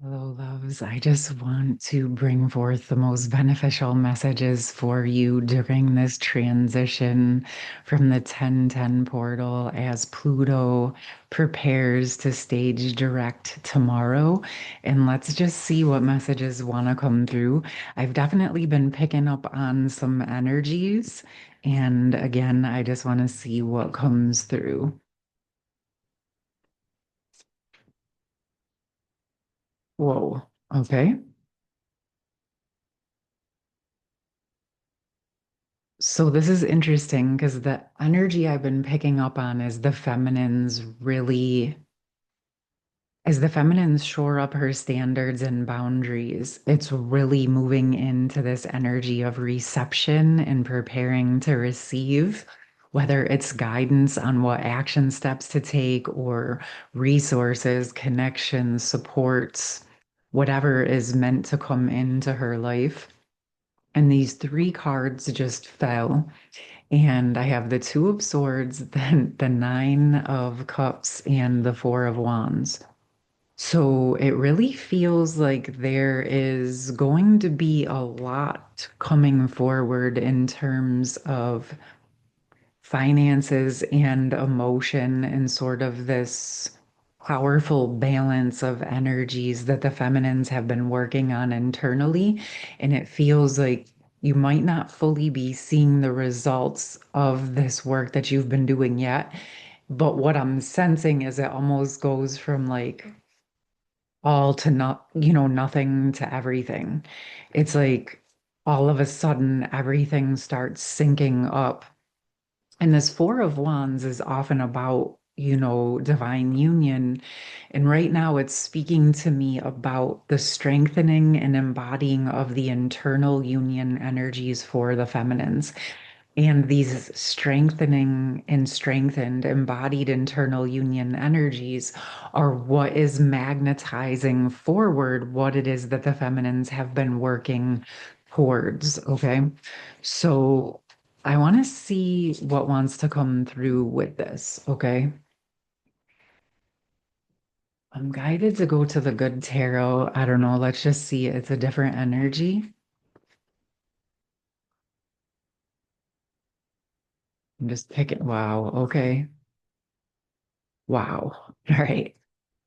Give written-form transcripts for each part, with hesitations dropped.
Hello, loves. I just want to bring forth the most beneficial messages for you during this transition from the 1010 portal as Pluto prepares to stage direct tomorrow. And let's just see what messages want to come through. I've definitely been picking up on some energies. And again, I just want to see what comes through. Whoa. Okay. So this is interesting because the energy I've been picking up on is the feminines really, as the feminines shore up her standards and boundaries, it's really moving into this energy of reception and preparing to receive, whether it's guidance on what action steps to take or resources, connections, supports, whatever is meant to come into her life. And these three cards just fell. And I have the Two of Swords, then the Nine of Cups, and the Four of Wands. So it really feels like there is going to be a lot coming forward in terms of finances and emotion and sort of this powerful balance of energies that the feminines have been working on internally. And it feels like you might not fully be seeing the results of this work that you've been doing yet. But what I'm sensing is it almost goes from like all to not, nothing to everything. It's like all of a sudden everything starts syncing up, and this Four of Wands is often about, divine union. And right now it's speaking to me about the strengthening and embodying of the internal union energies for the feminines. And these strengthening and strengthened embodied internal union energies are what is magnetizing forward what it is that the feminines have been working towards. Okay. So I want to see what wants to come through with this. Okay. I'm guided to go to the good tarot. I don't know. Let's just see. It's a different energy. I'm just picking. Wow. Okay. Wow. All right.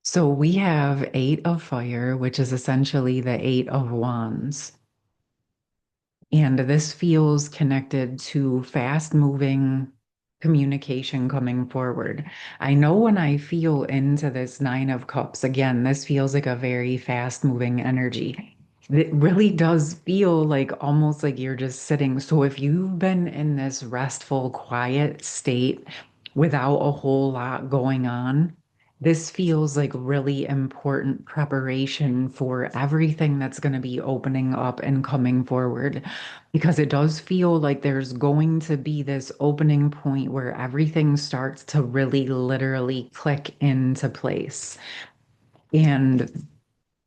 So we have Eight of Fire, which is essentially the Eight of Wands. And this feels connected to fast moving communication coming forward. I know when I feel into this Nine of Cups, again, this feels like a very fast moving energy. It really does feel like almost like you're just sitting. So if you've been in this restful, quiet state without a whole lot going on, this feels like really important preparation for everything that's going to be opening up and coming forward, because it does feel like there's going to be this opening point where everything starts to really literally click into place. And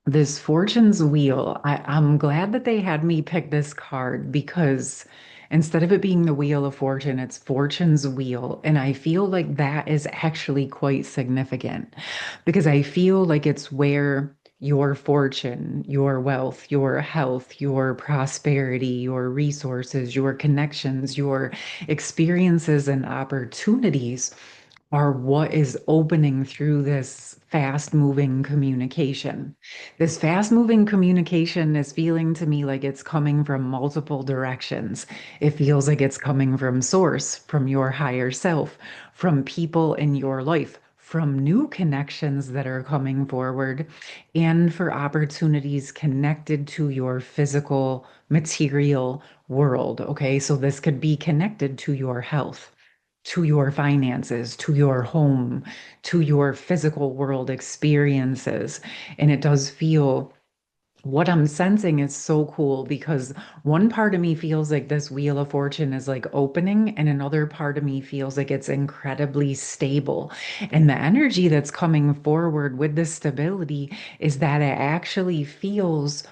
this Fortune's Wheel, I'm glad that they had me pick this card because instead of it being the Wheel of Fortune, it's Fortune's Wheel. And I feel like that is actually quite significant because I feel like it's where your fortune, your wealth, your health, your prosperity, your resources, your connections, your experiences and opportunities are what is opening through this fast moving communication. This fast moving communication is feeling to me like it's coming from multiple directions. It feels like it's coming from source, from your higher self, from people in your life, from new connections that are coming forward, and for opportunities connected to your physical, material world. Okay, so this could be connected to your health, to your finances, to your home, to your physical world experiences. And it does feel, what I'm sensing is so cool because one part of me feels like this Wheel of Fortune is like opening, and another part of me feels like it's incredibly stable. And the energy that's coming forward with the stability is that it actually feels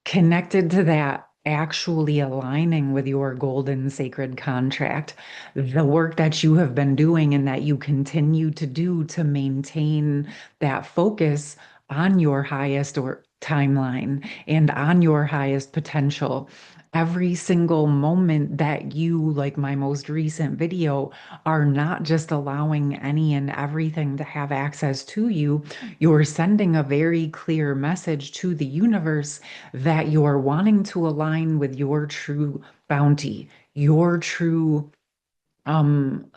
connected to that actually aligning with your golden sacred contract, the work that you have been doing and that you continue to do to maintain that focus on your highest or timeline and on your highest potential. Every single moment that you, like my most recent video, are not just allowing any and everything to have access to you, you're sending a very clear message to the universe that you're wanting to align with your true bounty, your true um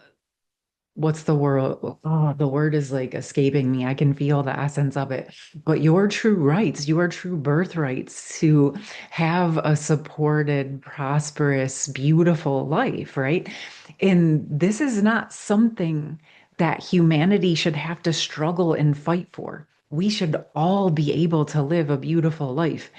what's the word? Oh, the word is like escaping me. I can feel the essence of it. But your true rights, your true birthrights to have a supported, prosperous, beautiful life, right? And this is not something that humanity should have to struggle and fight for. We should all be able to live a beautiful life.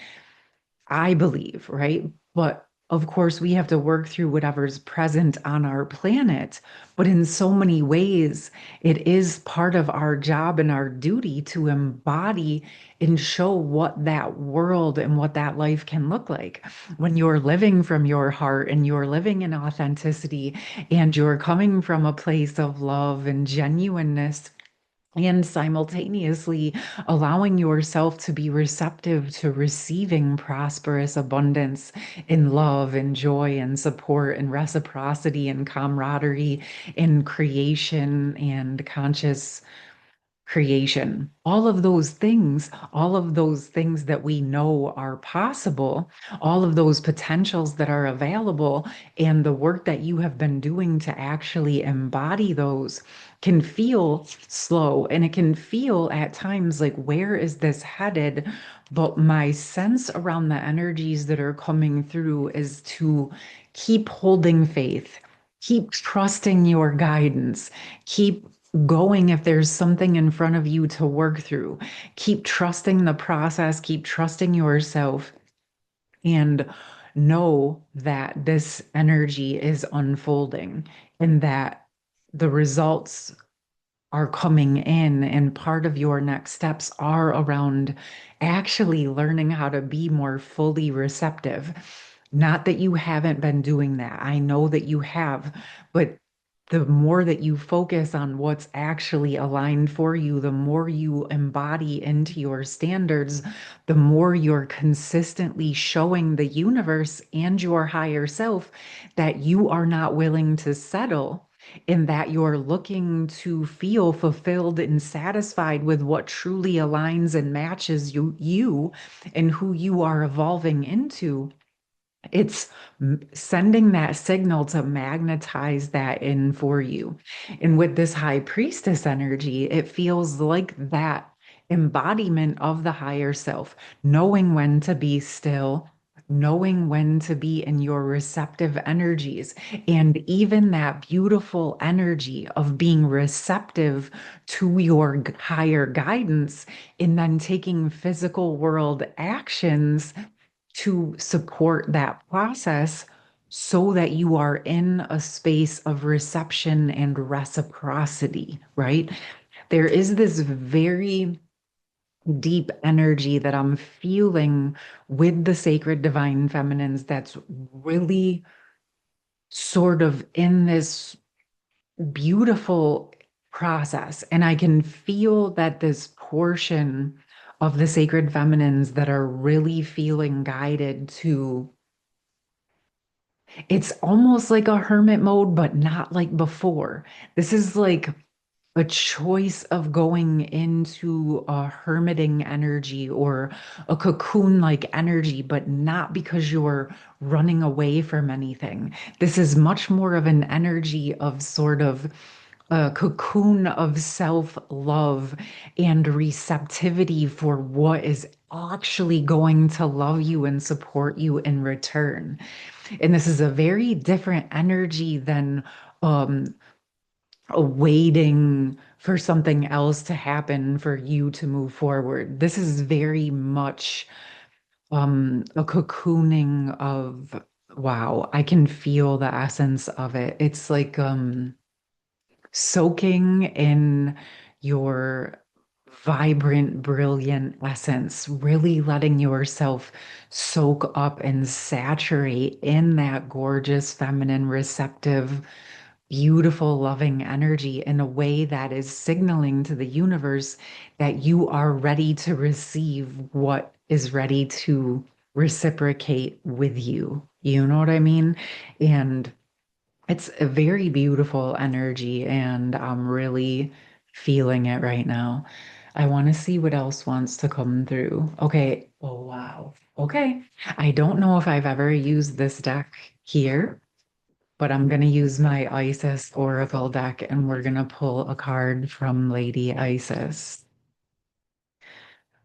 I believe, right? But of course, we have to work through whatever's present on our planet. But in so many ways, it is part of our job and our duty to embody and show what that world and what that life can look like. When you're living from your heart and you're living in authenticity and you're coming from a place of love and genuineness and simultaneously allowing yourself to be receptive to receiving prosperous abundance in love and joy and support and reciprocity and camaraderie and creation and conscious creation. All of those things that we know are possible, all of those potentials that are available, and the work that you have been doing to actually embody those can feel slow and it can feel at times like, where is this headed? But my sense around the energies that are coming through is to keep holding faith, keep trusting your guidance, keep going if there's something in front of you to work through. Keep trusting the process, keep trusting yourself, and know that this energy is unfolding and that the results are coming in, and part of your next steps are around actually learning how to be more fully receptive. Not that you haven't been doing that. I know that you have, but the more that you focus on what's actually aligned for you, the more you embody into your standards, the more you're consistently showing the universe and your higher self that you are not willing to settle, in that you're looking to feel fulfilled and satisfied with what truly aligns and matches you and who you are evolving into. It's sending that signal to magnetize that in for you. And with this high priestess energy, it feels like that embodiment of the higher self, knowing when to be still, knowing when to be in your receptive energies, and even that beautiful energy of being receptive to your higher guidance, and then taking physical world actions to support that process so that you are in a space of reception and reciprocity, right? There is this very deep energy that I'm feeling with the sacred divine feminines that's really sort of in this beautiful process. And I can feel that this portion of the sacred feminines that are really feeling guided to, it's almost like a hermit mode, but not like before. This is like a choice of going into a hermiting energy or a cocoon like energy, but not because you're running away from anything. This is much more of an energy of sort of a cocoon of self-love and receptivity for what is actually going to love you and support you in return. And this is a very different energy than um, waiting for something else to happen for you to move forward. This is very much a cocooning of, wow, I can feel the essence of it. It's like soaking in your vibrant, brilliant essence, really letting yourself soak up and saturate in that gorgeous, feminine, receptive beautiful, loving energy in a way that is signaling to the universe that you are ready to receive what is ready to reciprocate with you. You know what I mean? And it's a very beautiful energy, and I'm really feeling it right now. I want to see what else wants to come through. Okay. Oh, wow. Okay. I don't know if I've ever used this deck here, but I'm going to use my Isis Oracle deck and we're going to pull a card from Lady Isis.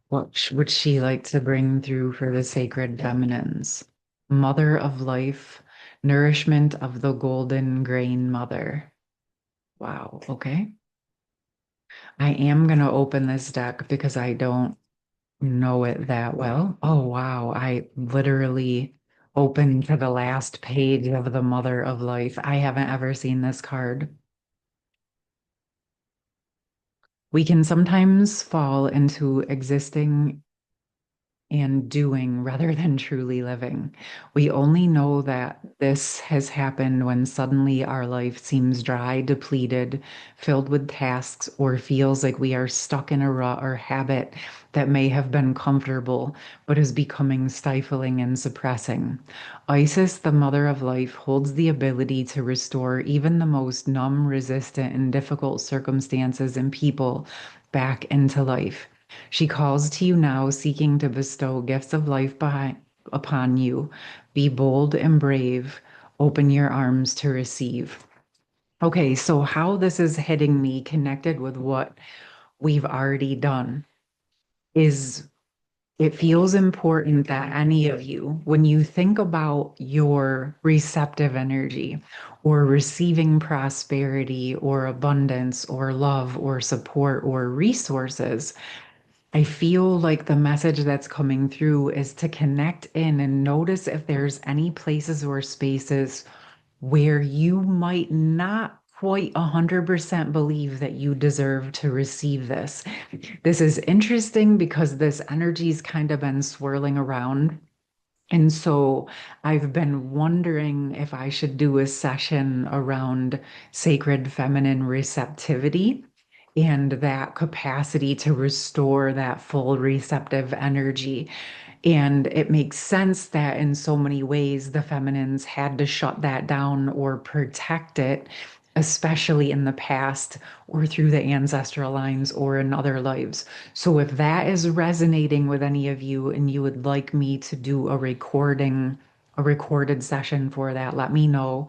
What would she like to bring through for the sacred feminines? Mother of life, nourishment of the golden grain mother. Wow. Okay. I am going to open this deck because I don't know it that well. Oh, wow. I literally opened to the last page of the Mother of Life. I haven't ever seen this card. We can sometimes fall into existing and doing rather than truly living. We only know that this has happened when suddenly our life seems dry, depleted, filled with tasks, or feels like we are stuck in a rut or habit that may have been comfortable but is becoming stifling and suppressing. Isis, the mother of life, holds the ability to restore even the most numb, resistant, and difficult circumstances and people back into life. She calls to you now, seeking to bestow gifts of life upon you. Be bold and brave. Open your arms to receive. Okay, so how this is hitting me, connected with what we've already done, is it feels important that any of you, when you think about your receptive energy or receiving prosperity or abundance or love or support or resources, I feel like the message that's coming through is to connect in and notice if there's any places or spaces where you might not quite 100% believe that you deserve to receive this. This is interesting because this energy's kind of been swirling around, and so I've been wondering if I should do a session around sacred feminine receptivity and that capacity to restore that full receptive energy. And it makes sense that in so many ways the feminines had to shut that down or protect it, especially in the past or through the ancestral lines or in other lives. So if that is resonating with any of you and you would like me to do a recording, a recorded session for that, let me know.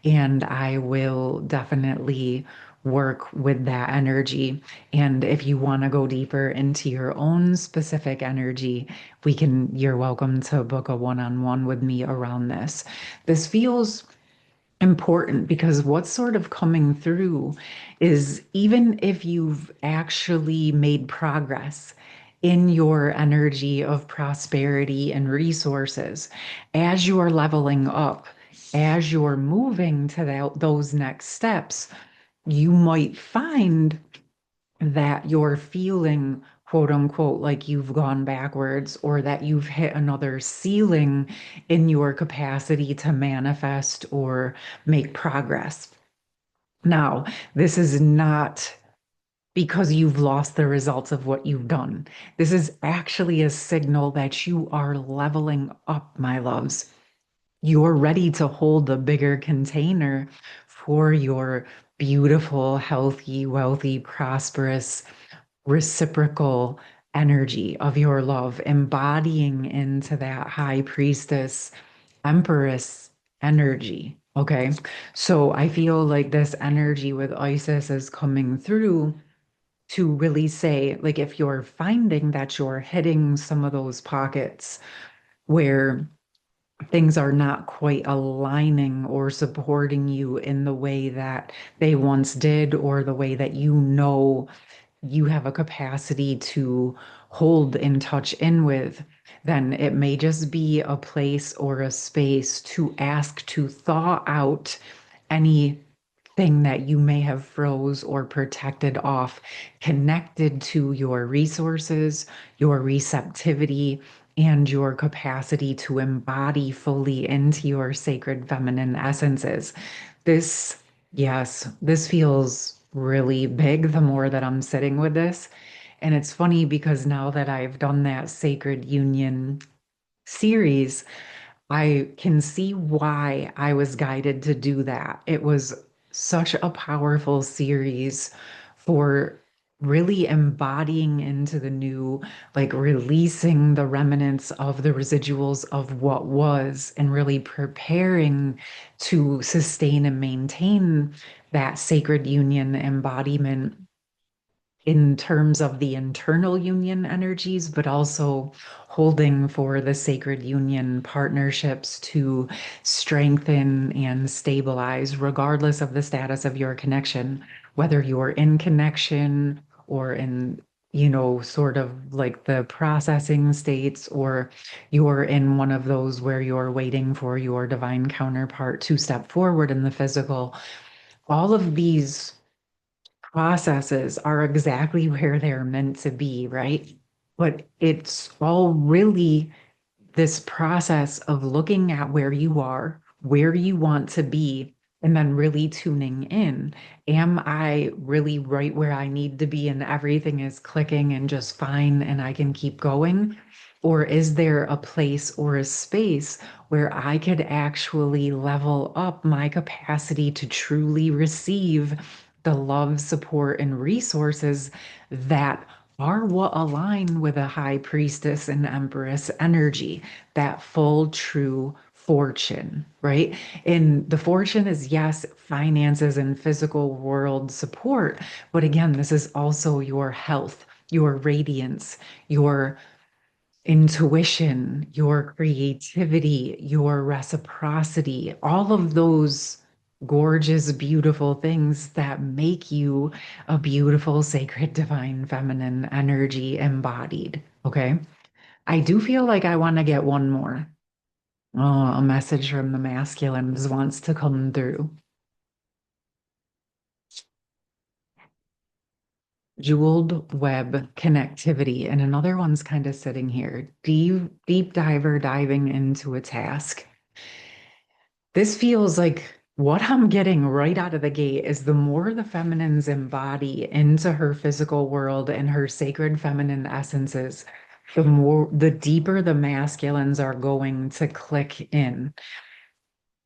And I will definitely work with that energy. And if you want to go deeper into your own specific energy, you're welcome to book a one-on-one with me around this. This feels important because what's sort of coming through is even if you've actually made progress in your energy of prosperity and resources, as you're leveling up, as you're moving to those next steps, you might find that you're feeling quote unquote like you've gone backwards or that you've hit another ceiling in your capacity to manifest or make progress. Now, this is not because you've lost the results of what you've done. This is actually a signal that you are leveling up, my loves. You're ready to hold a bigger container for your beautiful, healthy, wealthy, prosperous, reciprocal energy of your love, embodying into that high priestess, empress energy. Okay. So I feel like this energy with Isis is coming through to really say, like, if you're finding that you're hitting some of those pockets where things are not quite aligning or supporting you in the way that they once did, or the way that you know you have a capacity to hold and touch in with, then it may just be a place or a space to ask to thaw out anything that you may have froze or protected off, connected to your resources, your receptivity, and your capacity to embody fully into your sacred feminine essences. This Yes, this feels really big the more that I'm sitting with this. And it's funny because now that I've done that Sacred Union series, I can see why I was guided to do that. It was such a powerful series for really embodying into the new, like releasing the remnants of the residuals of what was, and really preparing to sustain and maintain that sacred union embodiment in terms of the internal union energies, but also holding for the sacred union partnerships to strengthen and stabilize, regardless of the status of your connection, whether you're in connection or in, sort of like the processing states, or you're in one of those where you're waiting for your divine counterpart to step forward in the physical. All of these processes are exactly where they're meant to be, right? But it's all really this process of looking at where you are, where you want to be, and then really tuning in. Am I really right where I need to be and everything is clicking and just fine and I can keep going? Or is there a place or a space where I could actually level up my capacity to truly receive the love, support, and resources that are what align with a high priestess and empress energy, that full true fortune, right? And the fortune is, yes, finances and physical world support. But again, this is also your health, your radiance, your intuition, your creativity, your reciprocity, all of those gorgeous, beautiful things that make you a beautiful, sacred, divine, feminine energy embodied. Okay. I do feel like I want to get one more. Oh, a message from the masculines wants to come through. Jeweled web connectivity. And another one's kind of sitting here. Deep diver diving into a task. This feels like what I'm getting right out of the gate is the more the feminines embody into her physical world and her sacred feminine essences, the deeper the masculines are going to click in.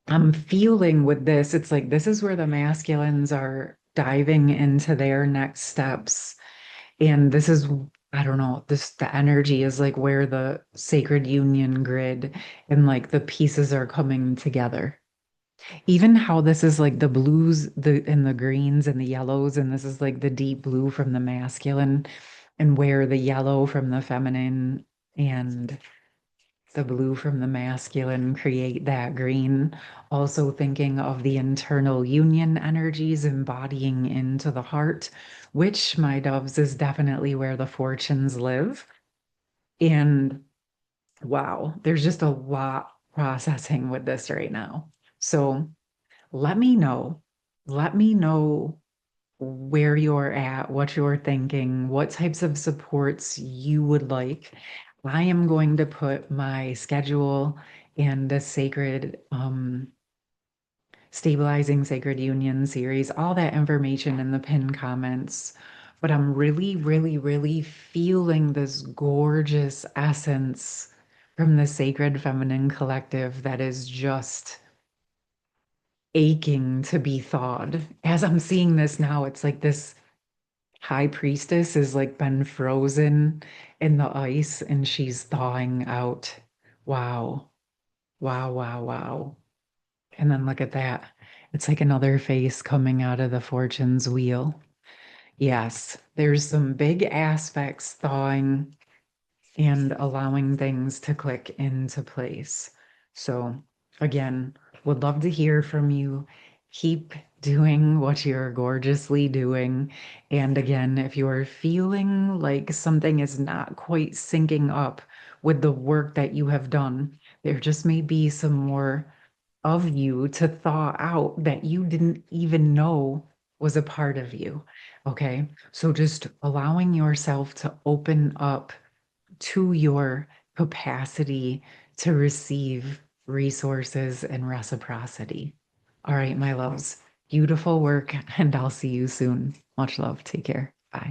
I'm feeling with this, it's like this is where the masculines are diving into their next steps. And this is, I don't know, the energy is like where the sacred union grid and like the pieces are coming together. Even how this is like the blues, the and the greens and the yellows, and this is like the deep blue from the masculine, and where the yellow from the feminine and the blue from the masculine create that green. Also thinking of the internal union energies embodying into the heart, which, my doves, is definitely where the fortunes live. And wow, there's just a lot processing with this right now. So let me know. Let me know where you're at, what you're thinking, what types of supports you would like. I am going to put my schedule and the sacred stabilizing sacred union series, all that information in the pinned comments. But I'm really, really, really feeling this gorgeous essence from the Sacred Feminine Collective that is just aching to be thawed. As I'm seeing this now, it's like this high priestess is like been frozen in the ice and she's thawing out. Wow. Wow, wow, wow. And then look at that. It's like another face coming out of the fortune's wheel. Yes, there's some big aspects thawing and allowing things to click into place. So, again, would love to hear from you. Keep doing what you're gorgeously doing. And again, if you're feeling like something is not quite syncing up with the work that you have done, there just may be some more of you to thaw out that you didn't even know was a part of you. Okay. So just allowing yourself to open up to your capacity to receive resources and reciprocity. All right, my loves. Beautiful work, and I'll see you soon. Much love. Take care. Bye.